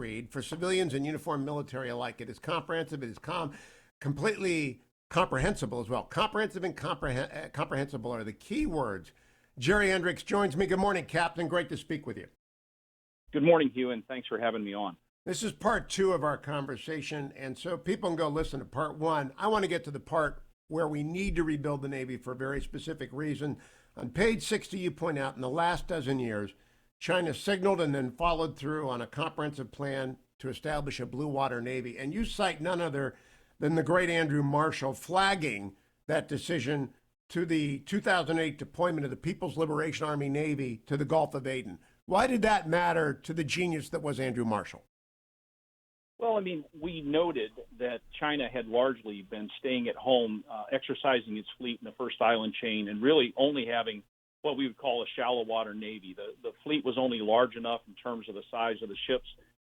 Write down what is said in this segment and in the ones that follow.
read for civilians and uniformed military alike. It is comprehensive. It is completely comprehensible as well. Comprehensive and comprehensible are the key words. Jerry Hendrix joins me. Good morning, Captain. Great to speak with you. Good morning, Hugh, and thanks for having me on. This is part two of our conversation, and so people can go listen to part one. I want to get to the part where we need to rebuild the Navy for a very specific reason. On page 60, you point out in the last dozen years, China signaled and then followed through on a comprehensive plan to establish a blue water Navy. And you cite none other than the great Andrew Marshall flagging that decision to the 2008 deployment of the People's Liberation Army Navy to the Gulf of Aden. Why did that matter to the genius that was Andrew Marshall? Well, I mean, we noted that China had largely been staying at home, exercising its fleet in the first island chain, and really only having what we would call a shallow water Navy. The fleet was only large enough in terms of the size of the ships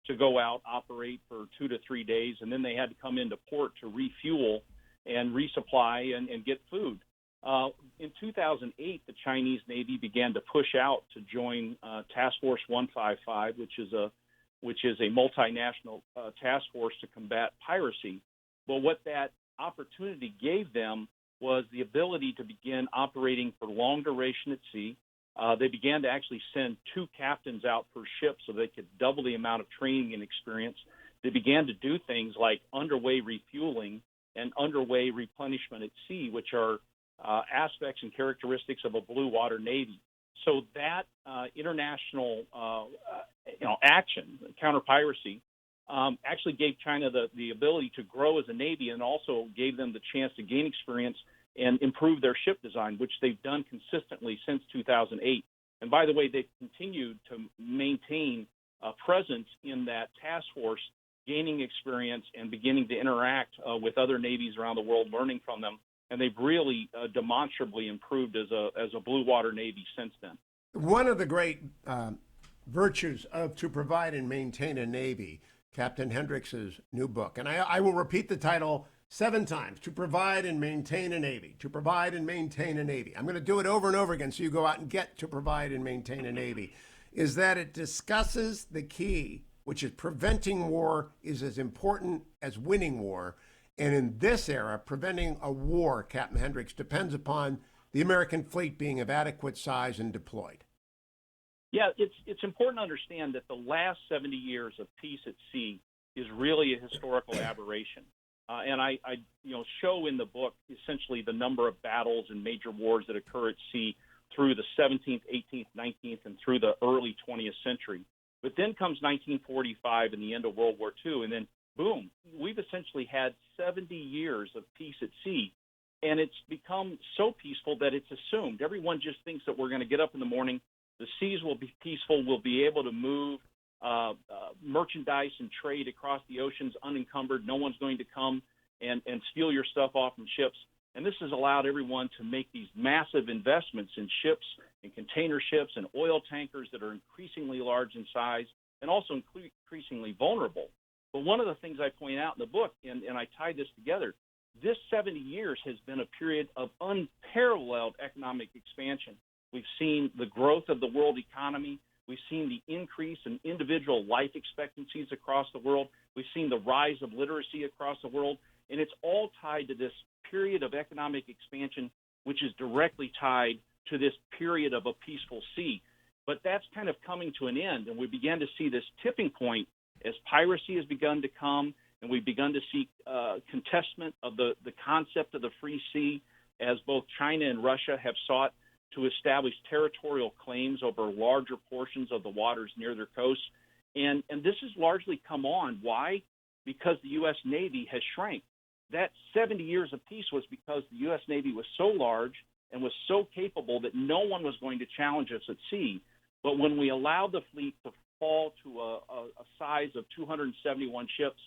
to go out, operate for 2 to 3 days, and then they had to come into port to refuel and resupply and get food. In 2008, the Chinese Navy began to push out to join Task Force 155, which is a multinational task force to combat piracy. Well, what that opportunity gave them was the ability to begin operating for long duration at sea. They began to actually send 2 captains out per ship so they could double the amount of training and experience. They began to do things like underway refueling and underway replenishment at sea, which are aspects and characteristics of a blue water Navy. So that international action, counter piracy, actually gave China the ability to grow as a Navy, and also gave them the chance to gain experience and improve their ship design, which they've done consistently since 2008. And by the way, they've continued to maintain a presence in that task force, gaining experience and beginning to interact with other navies around the world, learning from them. And they've really demonstrably improved as a blue water Navy since then. One of the great virtues of To Provide and Maintain a Navy, Captain Hendrix's new book, and I will repeat the title 7 times: To Provide and Maintain a Navy. To Provide and Maintain a Navy. I'm going to do it over and over again so you go out and get To Provide and Maintain a Navy. Is that it discusses the key, which is preventing war is as important as winning war. And in this era, preventing a war, Captain Hendrix, depends upon the American fleet being of adequate size and deployed. Yeah, it's important to understand that the last 70 years of peace at sea is really a historical aberration. And I show in the book essentially the number of battles and major wars that occur at sea through the 17th, 18th, 19th, and through the early 20th century. But then comes 1945 and the end of World War II, and then boom, we've essentially had 70 years of peace at sea, and it's become so peaceful that it's assumed. Everyone just thinks that we're going to get up in the morning, the seas will be peaceful, we'll be able to move merchandise and trade across the oceans unencumbered. No one's going to come and steal your stuff off from ships. And this has allowed everyone to make these massive investments in ships and container ships and oil tankers that are increasingly large in size and also increasingly vulnerable. But one of the things I point out in the book, and I tie this together, this 70 years has been a period of unparalleled economic expansion. We've seen the growth of the world economy. We've seen the increase in individual life expectancies across the world. We've seen the rise of literacy across the world. And it's all tied to this period of economic expansion, which is directly tied to this period of a peaceful sea. But that's kind of coming to an end, and we began to see this tipping point as piracy has begun to come, and we've begun to see contestment of the concept of the free sea, as both China and Russia have sought to establish territorial claims over larger portions of the waters near their coasts. And this has largely come on. Why? Because the U.S. Navy has shrank. That 70 years of peace was because the U.S. Navy was so large and was so capable that no one was going to challenge us at sea. But when we allowed the fleet to fall to a size of 271 ships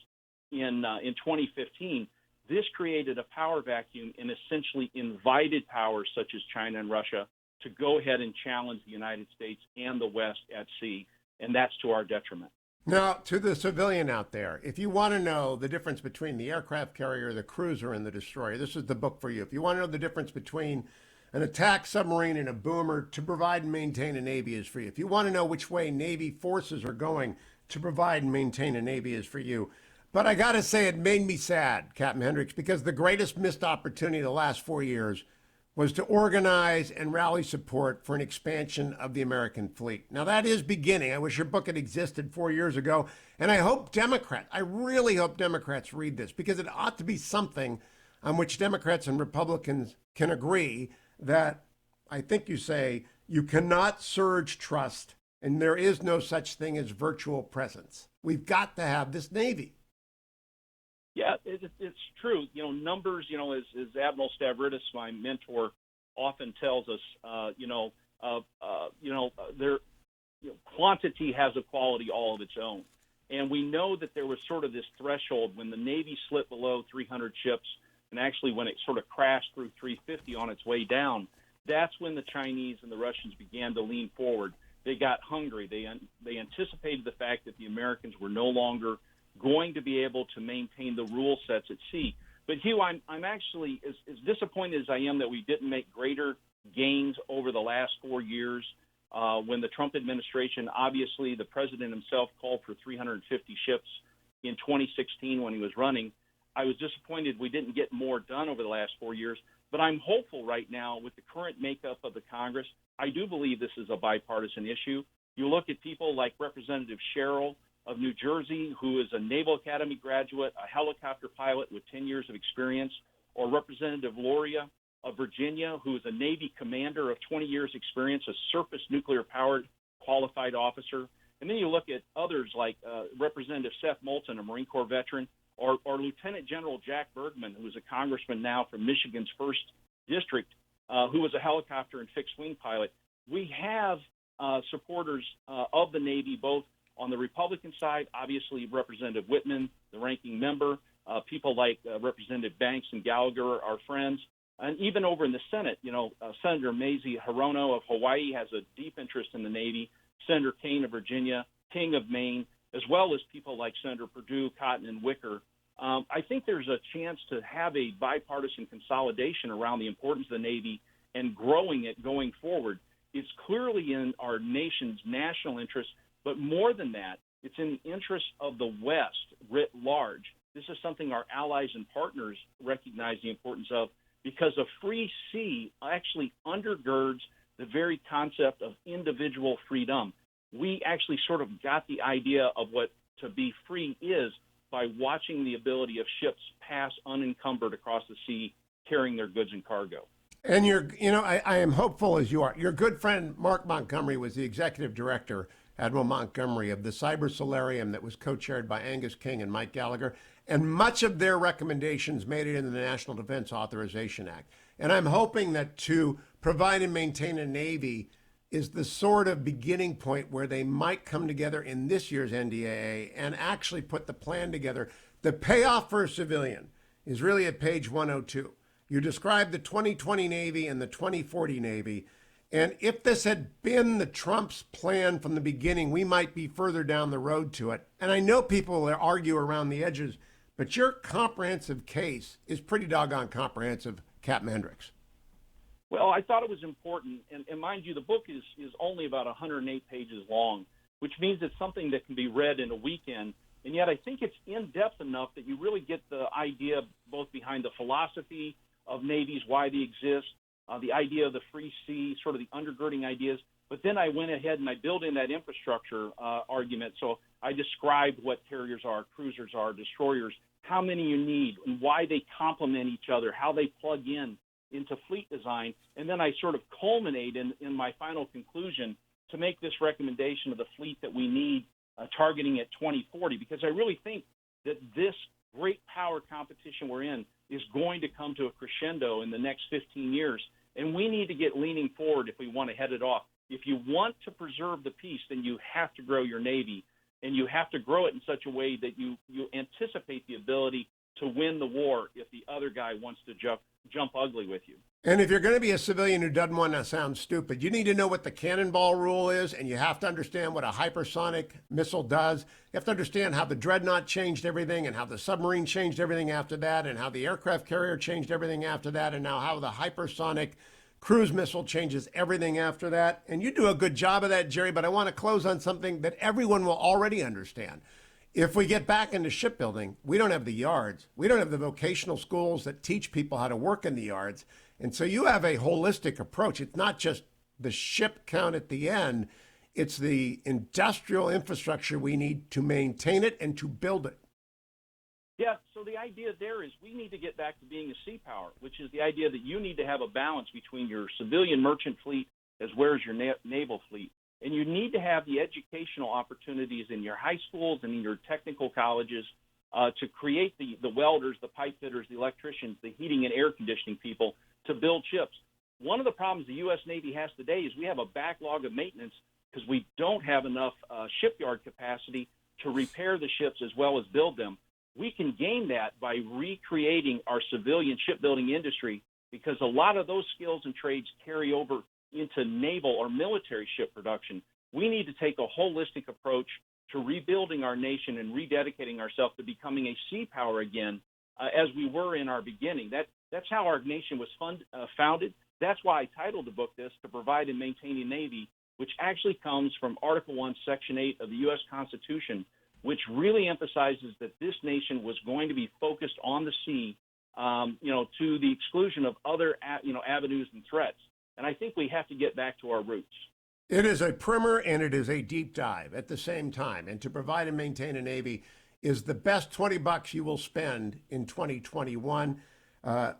in 2015, this created a power vacuum and essentially invited powers such as China and Russia to go ahead and challenge the United States and the West at sea, and that's to our detriment. Now, to the civilian out there, if you want to know the difference between the aircraft carrier, the cruiser, and the destroyer, this is the book for you. If you want to know the difference between an attack submarine and a boomer, To Provide and Maintain a Navy is for you. If you want to know which way Navy forces are going, to provide and maintain a Navy is for you. But I got to say, it made me sad, Captain Hendricks, because the greatest missed opportunity the last 4 years was to organize and rally support for an expansion of the American fleet. Now, that is beginning. I wish your book had existed 4 years ago. And I hope I really hope Democrats read this, because it ought to be something on which Democrats and Republicans can agree that I think you say you cannot surge trust, and there is no such thing as virtual presence. We've got to have this Navy. Yeah, it's true. Numbers, as Admiral Stavridis, my mentor, often tells us, quantity has a quality all of its own. And we know that there was sort of this threshold when the Navy slipped below 300 ships, and actually when it sort of crashed through 350 on its way down. That's when the Chinese and the Russians began to lean forward. They got hungry. They anticipated the fact that the Americans were no longer going to be able to maintain the rule sets at sea. But Hugh, I'm actually as disappointed as I am that we didn't make greater gains over the last 4 years. When the Trump administration, obviously the president himself called for 350 ships in 2016 when he was running. I was disappointed we didn't get more done over the last 4 years. But I'm hopeful right now with the current makeup of the Congress. I do believe this is a bipartisan issue. You look at people like Representative Sherrill of New Jersey, who is a Naval Academy graduate, a helicopter pilot with 10 years of experience, or Representative Loria of Virginia, who is a Navy commander of 20 years experience, a surface nuclear-powered qualified officer. And then you look at others like Representative Seth Moulton, a Marine Corps veteran, or Lieutenant General Jack Bergman, who is a congressman now from Michigan's 1st District, who was a helicopter and fixed-wing pilot. We have supporters of the Navy, both on the Republican side, obviously Representative Whitman, the ranking member, people like Representative Banks and Gallagher, our friends, and even over in the Senate, Senator Mazie Hirono of Hawaii has a deep interest in the Navy, Senator Kane of Virginia, King of Maine, as well as people like Senator Perdue, Cotton, and Wicker. I think there's a chance to have a bipartisan consolidation around the importance of the Navy and growing it going forward. It's clearly in our nation's national interest, but more than that, it's in the interest of the West writ large. This is something our allies and partners recognize the importance of, because a free sea actually undergirds the very concept of individual freedom. We actually sort of got the idea of what to be free is by watching the ability of ships pass unencumbered across the sea, carrying their goods and cargo. And I am hopeful as you are. Your good friend Mark Montgomery was the executive director, Admiral Montgomery, of the Cyber Solarium that was co-chaired by Angus King and Mike Gallagher. And much of their recommendations made it into the National Defense Authorization Act. And I'm hoping that to provide and maintain a Navy is the sort of beginning point where they might come together in this year's NDAA and actually put the plan together. The payoff for a civilian is really at page 102. You describe the 2020 Navy and the 2040 Navy. And if this had been the Trump's plan from the beginning, we might be further down the road to it. And I know people will argue around the edges, but your comprehensive case is pretty doggone comprehensive, Captain Hendricks. Well, I thought it was important, and mind you, the book is only about 108 pages long, which means it's something that can be read in a weekend, and yet I think it's in-depth enough that you really get the idea both behind the philosophy of navies, why they exist, the idea of the free sea, sort of the undergirding ideas, but then I went ahead and I built in that infrastructure argument. So I described what carriers are, cruisers are, destroyers, how many you need, and why they complement each other, how they plug in into fleet design, and then I sort of culminate in my final conclusion to make this recommendation of the fleet that we need targeting at 2040, because I really think that this great power competition we're in is going to come to a crescendo in the next 15 years, and we need to get leaning forward if we want to head it off. If you want to preserve the peace, then you have to grow your Navy, and you have to grow it in such a way that you anticipate the ability to win the war if the other guy wants to jump ugly with you. And if you're going to be a civilian who doesn't want to sound stupid, you need to know what the cannonball rule is, and you have to understand what a hypersonic missile does. You have to understand how the dreadnought changed everything, and how the submarine changed everything after that, and how the aircraft carrier changed everything after that, and now how the hypersonic Cruise missile changes everything after that. And you do a good job of that, Jerry, but I want to close on something that everyone will already understand. If we get back into shipbuilding, we don't have the yards. We don't have the vocational schools that teach people how to work in the yards. And so you have a holistic approach. It's not just the ship count at the end, it's the industrial infrastructure we need to maintain it and to build it. Yeah, so the idea there is we need to get back to being a sea power, which is the idea that you need to have a balance between your civilian merchant fleet as well as your naval fleet. And you need to have the educational opportunities in your high schools and in your technical colleges to create the welders, the pipe fitters, the electricians, the heating and air conditioning people to build ships. One of the problems the U.S. Navy has today is we have a backlog of maintenance because we don't have enough shipyard capacity to repair the ships as well as build them. We can gain that by recreating our civilian shipbuilding industry because a lot of those skills and trades carry over into naval or military ship production. We need to take a holistic approach to rebuilding our nation and rededicating ourselves to becoming a sea power again, as we were in our beginning. That's how our nation was founded. That's why I titled the book this, To Provide and Maintain a Navy, which actually comes from Article 1, Section 8 of the U.S. Constitution, which really emphasizes that this nation was going to be focused on the sea, to the exclusion of other, avenues and threats. And I think we have to get back to our roots. It is a primer and it is a deep dive at the same time. And To Provide and Maintain a Navy is the best $20 you will spend in 2021.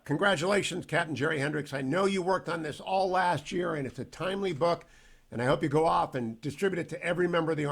Congratulations, Captain Jerry Hendrix. I know you worked on this all last year, and it's a timely book. And I hope you go off and distribute it to every member of the Army.